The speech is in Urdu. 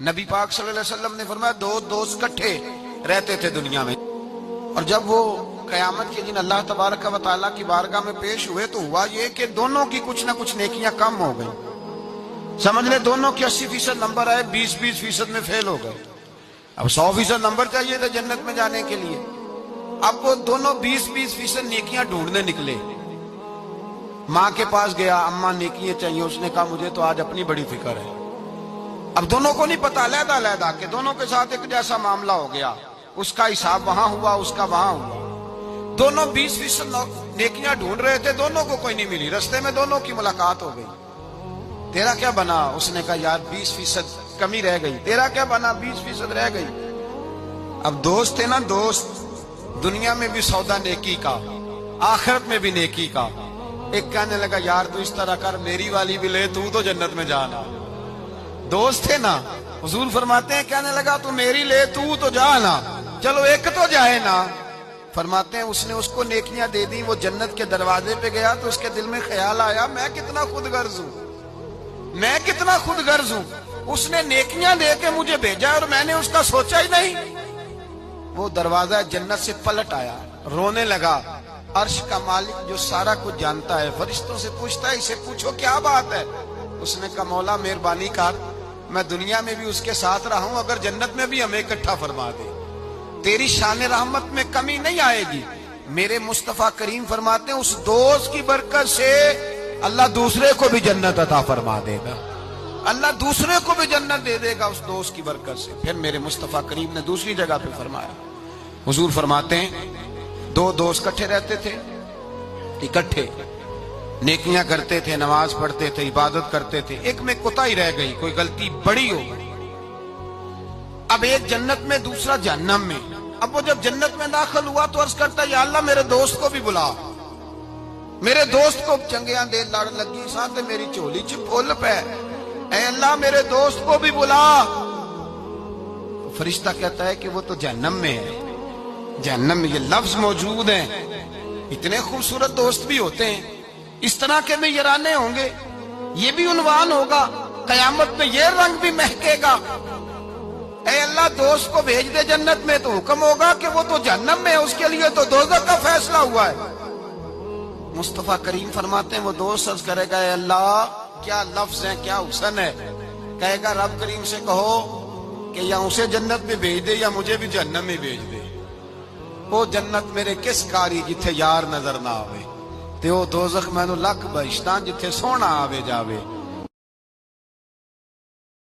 نبی پاک صلی اللہ علیہ وسلم نے فرمایا دو دوست کٹھے رہتے تھے دنیا میں، اور جب وہ قیامت کے دن اللہ تبارک و تعالیٰ کی بارگاہ میں پیش ہوئے تو ہوا یہ کہ دونوں کی کچھ نہ کچھ نیکیاں کم ہو گئیں. سمجھ لے دونوں کی 80% نمبر آئے، 20% میں فیل ہو گئے. اب 100% نمبر چاہیے تھا جنت میں جانے کے لیے. اب وہ دونوں 20% نیکیاں ڈھونڈنے نکلے. ماں کے پاس گیا، اماں نیکیاں چاہیے. اس نے کہا مجھے تو آج اپنی بڑی فکر ہے. اب دونوں کو نہیں پتا، علیحدہ علیحدہ کہ دونوں کے ساتھ ایک جیسا معاملہ ہو گیا. اس کا حساب وہاں ہوا، اس کا وہاں ہوا. دونوں 20% نیکیاں ڈھونڈ رہے تھے، دونوں کو کوئی نہیں ملی. رستے میں دونوں کی ملاقات ہو گئی. تیرا کیا بنا؟ اس نے کہا یار 20% کمی رہ گئی. تیرا کیا بنا؟ 20% رہ گئی. اب دوست ہے نا دوست، دنیا میں بھی سودا نیکی کا، آخرت میں بھی نیکی کا. ایک کہنے لگا یار تو اس طرح کر، میری والی بھی لے، تو جنت میں جانا. دوست ہے نا. حضور فرماتے ہیں کہنے لگا تو میری لے، تو جانا، چلو ایک تو جائے نا. فرماتے ہیں اس نے اس کو نیکیاں دے دی. وہ جنت کے دروازے پہ گیا تو اس کے دل میں خیال آیا میں کتنا خود غرض ہوں، میں کتنا خود غرض ہوں. اس نے نیکیاں دے کے مجھے بھیجا اور میں نے اس کا سوچا ہی نہیں. وہ دروازہ جنت سے پلٹ آیا، رونے لگا. عرش کا مالک جو سارا کچھ جانتا ہے فرشتوں سے پوچھتا ہے اسے پوچھو کیا بات ہے. اس نے کہا مولا مہربانی کر، میں دنیا میں بھی اس کے ساتھ رہا ہوں، اگر جنت میں بھی ہمیں اکٹھا فرما دے، تیری شان رحمت میں کمی نہیں آئے گی. میرے مصطفیٰ کریم فرماتے ہیں اس دوست کی برکت سے اللہ دوسرے کو بھی جنت عطا فرما دے گا. اللہ دوسرے کو بھی جنت دے دے گا اس دوست کی برکت سے. پھر میرے مصطفیٰ کریم نے دوسری جگہ پہ فرمایا. حضور فرماتے ہیں دو دوست کٹھے رہتے تھے، اکٹھے نیکیاں کرتے تھے، نماز پڑھتے تھے، عبادت کرتے تھے. ایک میں کوتاہی رہ گئی، کوئی غلطی بڑی ہو گئی. اب ایک جنت میں، دوسرا جہنم میں. اب وہ جب جنت میں داخل ہوا تو عرض کرتا یا اللہ میرے دوست کو بھی بلا، میرے دوست کو چنگیاں دے لڑ لگی ساتھ میری چولی چ پھول پہ، اے اللہ میرے دوست کو بھی بلا. فرشتہ کہتا ہے کہ وہ تو جہنم میں ہے. جہنم میں یہ لفظ موجود ہیں. اتنے خوبصورت دوست بھی ہوتے ہیں، اس طرح کے بھی یارانے ہوں گے، یہ بھی عنوان ہوگا قیامت میں، یہ رنگ بھی مہکے گا. اے اللہ دوست کو بھیج دے جنت میں، تو حکم ہوگا کہ وہ تو جہنم میں ہے، اس کے لیے تو دوزخ کا فیصلہ ہوا ہے. مصطفیٰ کریم فرماتے ہیں وہ دوست عرض کرے گا اے اللہ کیا لفظ ہیں، کیا حسن ہے. کہے گا رب کریم سے کہو کہ یا اسے جنت میں بھیج دے یا مجھے بھی جہنم میں بھیج دے. وہ جنت میرے کس کاری جتھے یار نظر نہ آوے، تے وہ دوزخ مینوں لکھ بہشتاں جتھے سونا آوے جاوے.